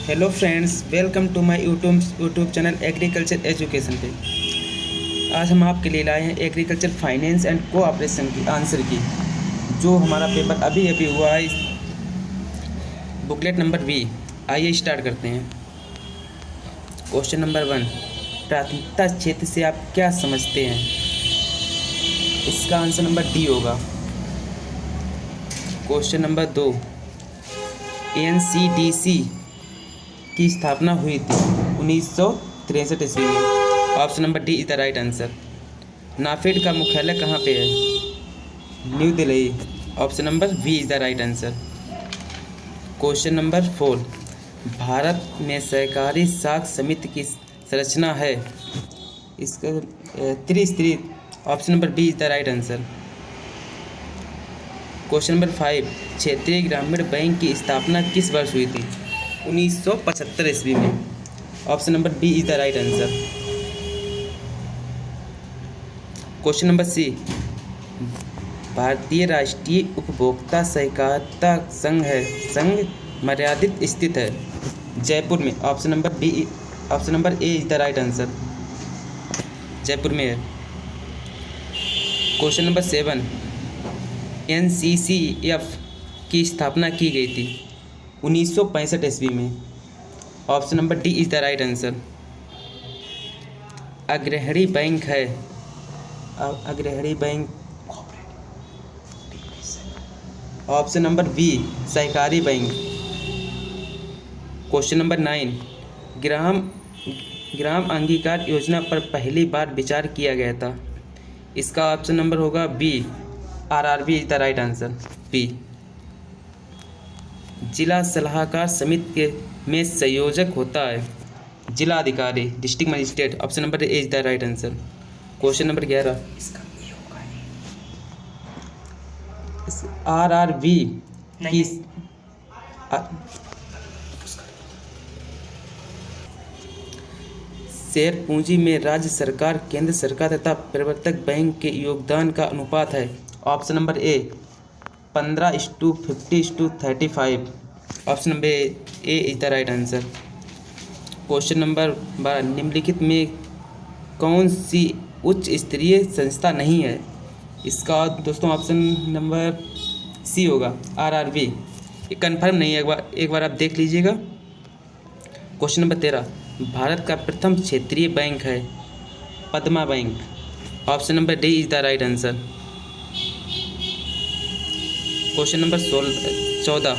Hello friends, welcome to my YouTube channel agriculture education पे। आज हम आपके लिए लाए हैं एग्रीकल्चर फाइनेंस एंड कोऑपरेशन की आंसर की, जो हमारा पेपर अभी अभी हुआ है, बुकलेट नंबर बी। आइए स्टार्ट करते हैं। क्वेश्चन नंबर 1, प्राथमिकता क्षेत्र से आप क्या समझते हैं? इसका आंसर नंबर डी होगा। क्वेश्चन नंबर 2, एनसीडीसी की स्थापना हुई थी 1963 ईस्वी में। Option number D is the right answer. NAFED का मुख्यालय कहाँ पे है? New Delhi. Option number B is the right answer. Question number 4, Bharat में सहकारी साख समिति की संरचना है। इसका त्रिस्तरीय। Option number B is the right answer. Question number 5, क्षेत्रीय ग्रामीण बैंक की स्थापना किस वर्ष हुई थी? 1975 ईस्वी में। Option number B is the right answer. Question number C, भारतीय राष्ट्रीय उपभोक्ता सहकारिता संघ मर्यादित स्थित है जयपुर में। Option number A is the right answer. Jaipur में है। क्वेश्चन नंबर 7, NCCF की स्थापना की गई थी 1965 ईस्वी में। Option number D is the right answer. अग्रणी बैंक है। अग्रणी बैंक। ऑप्शन नंबर बी सहकारी बैंक। क्वेश्चन नंबर 9, ग्राम अंगीकार योजना पर पहली बार विचार किया गया था। इसका ऑप्शन नंबर होगा B, RRB is the right answer. B. जिला सलाहकार समिति में संयोजक होता है जिला अधिकारी, district magistrate. Option number A is the right answer. Question number 11, RRB की शेयर पूंजी में राज्य सरकार, केंद्र सरकार तथा प्रवर्तक बैंक के योगदान का अनुपात है। Option number A 15:50:35। Option number A is the right answer. Question number 12, निम्नलिखित में कौन सी उच्च स्तरीय संस्था नहीं है? इसका दोस्तों ऑप्शन नंबर सी होगा, RRB। ये कन्फर्म नहीं है, एक बार आप देख लीजिएगा। क्वेश्चन नंबर 13, भारत का प्रथम क्षेत्रीय बैंक है Padma bank. Option number D is the right answer. Question number 14,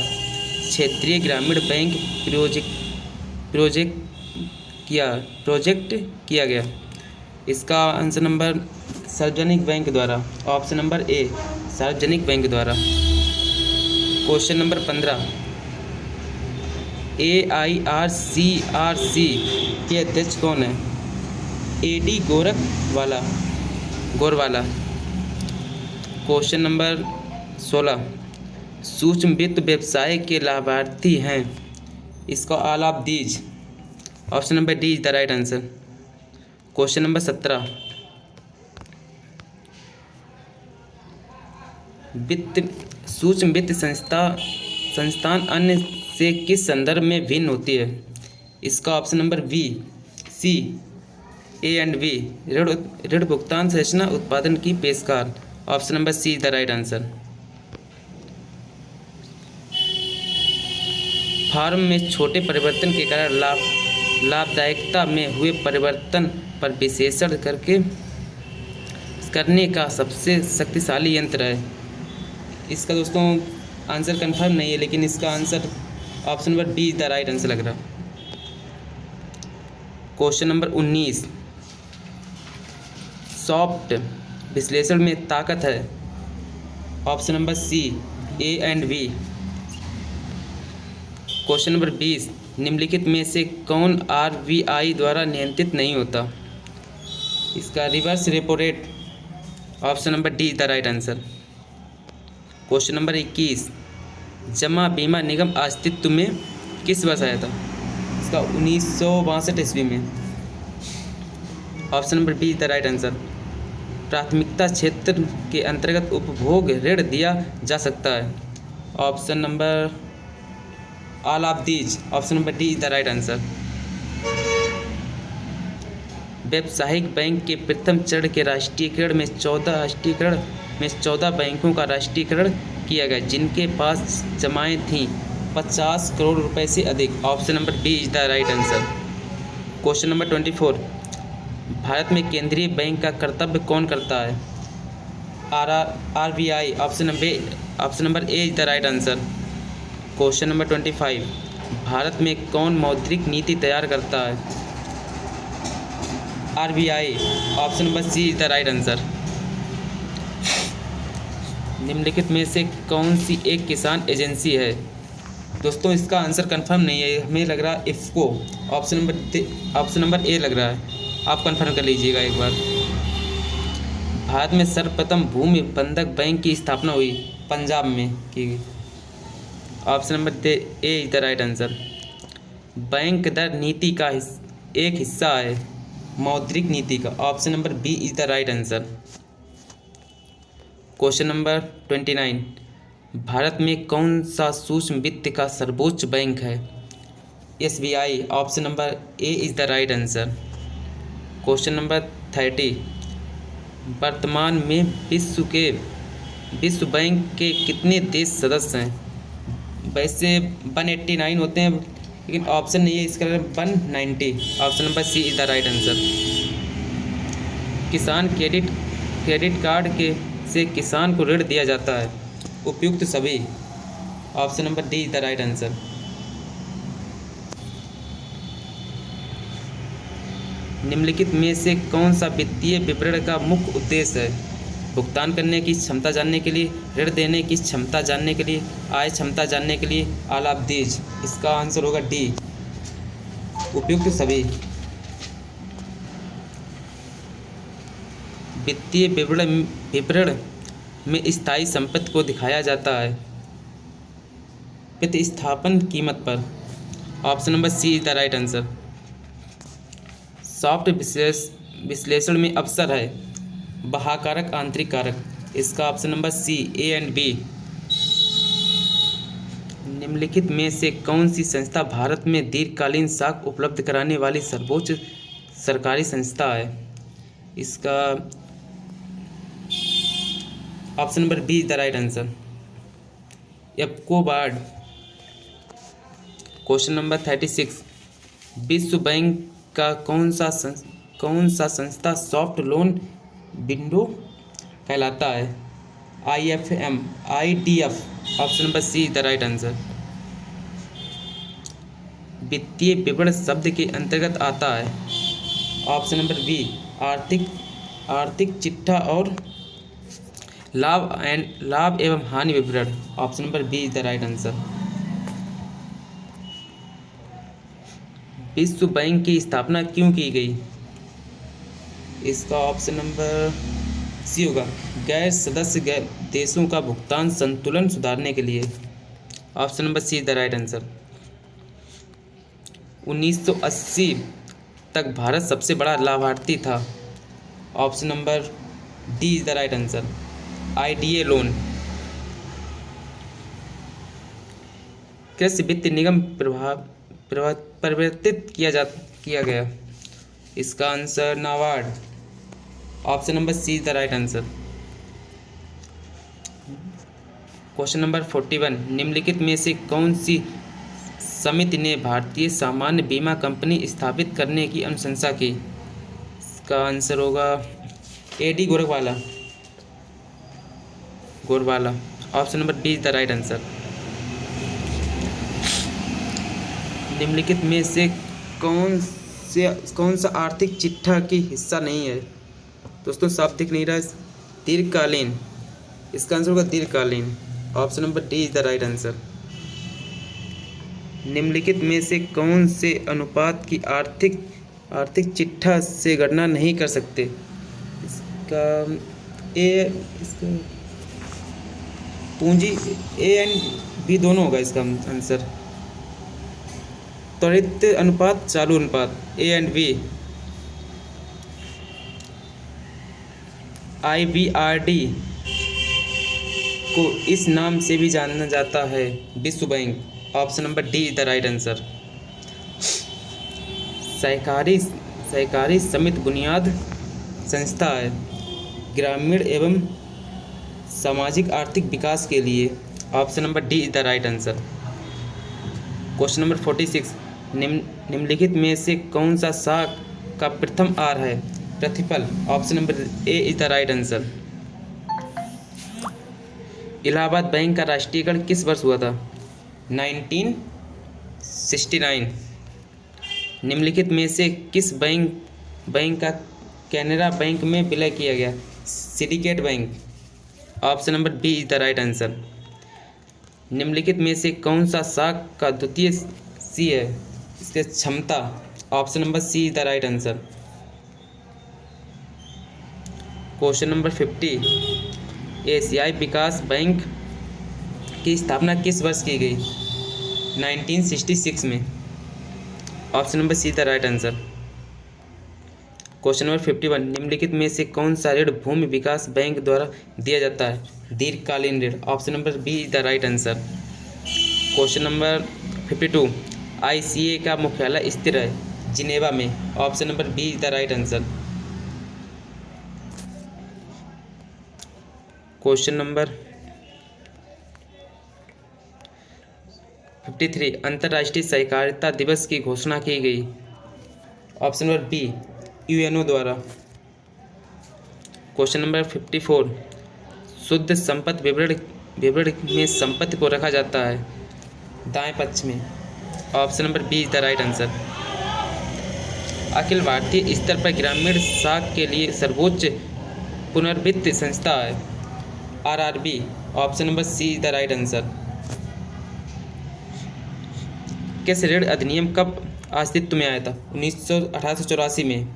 क्षेत्रीय ग्रामीण बैंक प्रोजेक्ट किया गया। इसका आंसर नंबर सार्वजनिक बैंक द्वारा। ऑप्शन नंबर ए सार्वजनिक बैंक द्वारा। क्वेश्चन नंबर 15, AIRCRC के अध्यक्ष कौन है? AD गोरवाला। क्वेश्चन नंबर 16, सूक्ष्म वित्त व्यवसाय के लाभार्थी हैं। इसका all of these. Option number D is the right answer. Question number 17, सूक्ष्म वित्त संस्थान अन्य से किस संदर्भ में भिन्न होती है? इसका option number B, C, A and B. ऋण भुगतान संरचना उत्पादन की पेशकार। Option number C is the right answer. Form में छोटे परिवर्तन के कारण लाभदायकता में हुए परिवर्तन पर विश्लेषण करने का सबसे शक्तिशाली यंत्र है। इसका दोस्तों आंसर कंफर्म नहीं है, लेकिन इसका answer option number B is the right answer लग रहा। क्वेश्चन नंबर 19, सॉफ्ट विश्लेषण में ताकत है। Option number C, A and B. Question number 20, निम्नलिखित में से कौन RBI द्वारा नियंत्रित नहीं होता? इसका reverse repo rate. Option number D is the right answer. Question number 21, जमा बीमा निगम अस्तित्व में किस वर्ष आया था? इसका 1962 ईस्वी में। Option number B is the right answer. प्राथमिकता क्षेत्र के अंतर्गत उपभोग ऋण दिया जा सकता है। Option number all of these, option number D is the right answer. व्यावसायिक बैंक के प्रथम चरण के राष्ट्रीयकरण में 14 बैंकों का राष्ट्रीयकरण किया गया जिनके पास जमाएं थीं 50 करोड़ रुपए से अधिक, option number B is the right answer. Question number 24, Bharat में केंद्रीय बैंक का कर्तव्य कौन करता है? RBI, option number A is the right answer. Question number 25, Bharat में कौन मौद्रिक नीति तैयार करता है? RBI, option number C is the right answer. निम्नलिखित में से कौन सी एक किसान एजेंसी है? दोस्तों इसका आंसर कंफर्म नहीं है, हमें लग रहा है इफ़को, ऑप्शन नंबर ए लग रहा है, आप कंफर्म कर लीजिएगा एक बार। भारत में सर्वप्रथम भूमि बंधक बैंक की स्थापना हुई पंजाब में की गई, option number A is the right answer. Bank दर नीति का एक हिस्सा है मौद्रिक नीति का, option number B is the right answer. Question number 29, Bharat में कौन सा सूक्ष्म वित्त का सर्वोच्च बैंक है? SBI, option number A is the right answer. Question number 30, वर्तमान में विश्व बैंक के कितने देश सदस्य हैं? वैसे 189 होते हैं लेकिन ऑप्शन नहीं है इसका, 190, option number C is the right answer. Kisan credit card से किसान को ऋण दिया जाता है, उपयुक्त सभी, option number D is the right answer. निम्नलिखित में से कौन सा वित्तीय विवरण का मुख्य उद्देश्य है? भुगतान करने की क्षमता जानने के लिए, ऋण देने की क्षमता जानने के लिए, आय क्षमता जानने के लिए, ऑल ऑफ दीज। इसका आंसर होगा डी, उपयुक्त सभी। वित्तीय विवरण में स्थायी संपत्ति को दिखाया जाता है प्रतिस्थापन कीमत पर, option number C is the right answer. SWOT विश्लेषण में अवसर है बाह्यकारक आंतरिक कारक, इसका option number C A and B. निम्नलिखित में से कौन सी संस्था भारत में दीर्घकालीन साख उपलब्ध कराने वाली सर्वोच्च सरकारी संस्था है? इसका option number B is the right answer, एप्को बार्ड। क्वेश्चन नंबर 36, विश्व बैंक का कौन सा संस्था सॉफ्ट लोन विंडो कहलाता है? IFM, IDF, option number C is the right answer. वित्तीय विवरण शब्द के अंतर्गत आता है, ऑप्शन नंबर बी आर्थिक चिट्ठा और लाभ एवं हानि विवरण, option number B is the right answer. विश्व बैंक की स्थापना क्यों की गई? इसका ऑप्शन नंबर सी होगा, गैर सदस्य देशों का भुगतान संतुलन सुधारने के लिए, option number C is the right answer. 1980 तक भारत सबसे बड़ा लाभार्थी था, option number D is the right answer, IDA loan. कृषि वित्त निगम परिवर्तित किया गया, इसका आंसर NABARD, option number C is the right answer. Question number 41, निम्नलिखित में से कौन सी समिति ने भारतीय सामान्य बीमा कंपनी स्थापित करने की अनुशंसा की? इसका आंसर होगा AD Gorwala, option number D is the right answer. निम्नलिखित में से कौन सा आर्थिक चिट्ठा की हिस्सा नहीं है? दोस्तों साफ दिख नहीं रहा है, दीर्घकालीन, इसका आंसर होगा दीर्घकालीन, option number D is the right answer. निम्नलिखित में से कौन से अनुपात की आर्थिक चिट्ठा से गणना नहीं कर सकते? इसका पूंजी ए एंड बी दोनों होगा इसका आंसर। त्वरित अनुपात, चालू अनुपात, ए एंड बी। IBRD को इस नाम से भी जाना जाता है, विश्व bank, option number D is the right answer. सहकारी समिति बुनियाद संस्था है ग्रामीण एवं सामाजिक आर्थिक विकास के लिए। Option number D is the right answer. Question number 46, निम्नलिखित में से कौन सा सा का प्रथम आर है? प्रतिफल। Option number A is the right answer. Allahabad bank का राष्ट्रीयकरण किस वर्ष हुआ था? 1969। निम्नलिखित में से किस बैंक का कैनरा बैंक में विलय किया गया? Syndicate Bank. Option number B is the right answer. निम्नलिखित में से कौन सा शाख का द्वितीय सी है? इसके क्षमता। Option number C is the right answer. Question number 50, एशियाई विकास बैंक की स्थापना किस वर्ष की गई? 1966 में। Option number see the right answer. Question number 51, निम्नलिखित में से कौन सा ऋण भूमि विकास बैंक द्वारा दिया जाता है? दीर्घकालीन ऋण। Option number B is the right answer. Question number 52, ICA का मुख्यालय स्थित है जिनेवा में। Option number B is the right answer. Question number 53, अंतर्राष्ट्रीय सहकारिता दिवस की घोषणा की गई। ऑप्शन नंबर बी, UNO द्वारा। क्वेश्चन नंबर 54, शुद्ध संपत्ति विवरण में संपत्ति को रखा जाता है दाएं पक्ष में। Option number B is the right answer. अखिल भारतीय स्तर पर ग्रामीण शाख के लिए सर्वोच्च पुनर्वित्त संस्था है RRB। Option number C is the right answer. किस ऋण अधिनियम कब अस्तित्व में आया था? 1884 में।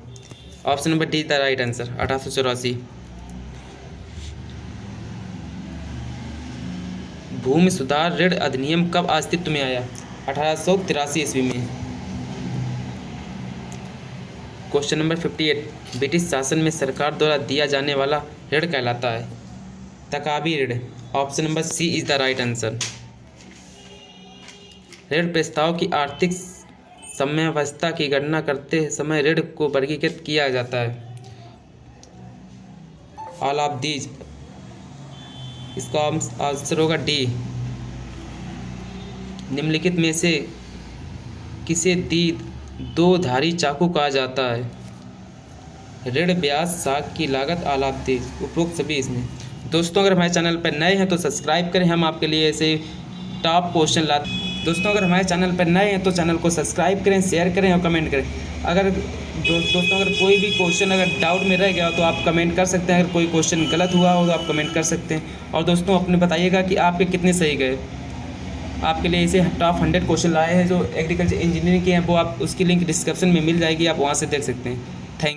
Option number D the right answer, 1884। भूमि सुधार ऋण अधिनियम कब अस्तित्व में आया? 1883 ईस्वी में। क्वेश्चन नंबर 58, ब्रिटिश शासन में सरकार द्वारा दिया जाने वाला ऋण कहलाता है तकाबी ऋण। Option number C is the right answer. ऋण प्रस्ताव की आर्थिक समयावस्था की गणना करते समय ऋण को वर्गीकृत किया जाता है। All of these. इसका आंसर होगा डी। निम्नलिखित में से किसे दो धारी चाकू कहा जाता है? ऋण ब्याज साख की लागत ऑल ऑफ दीज। उपरोक्त सभी इसमें। दोस्तों अगर हमारे चैनल पर नए हैं तो सब्सक्राइब करें, हम आपके लिए ऐसे टॉप क्वेश्चन लाते। दोस्तों अगर हमारे चैनल पर नए हैं तो चैनल को सब्सक्राइब करें, शेयर करें और कमेंट करें। अगर दोस्तों अगर कोई भी क्वेश्चन अगर डाउट में रह गया हो तो आप कमेंट कर सकते हैं। अगर कोई क्वेश्चन गलत हुआ हो तो आप कमेंट कर सकते हैं। और दोस्तों अपने बताइएगा कि आपके कितने सही गए। आपके लिए ऐसे टॉप 100 क्वेश्चन लाए हैं जो एग्रीकल्चर इंजीनियरिंग के हैं, वो आप उसकी लिंक डिस्क्रिप्शन में मिल जाएगी, आप वहाँ से देख सकते हैं।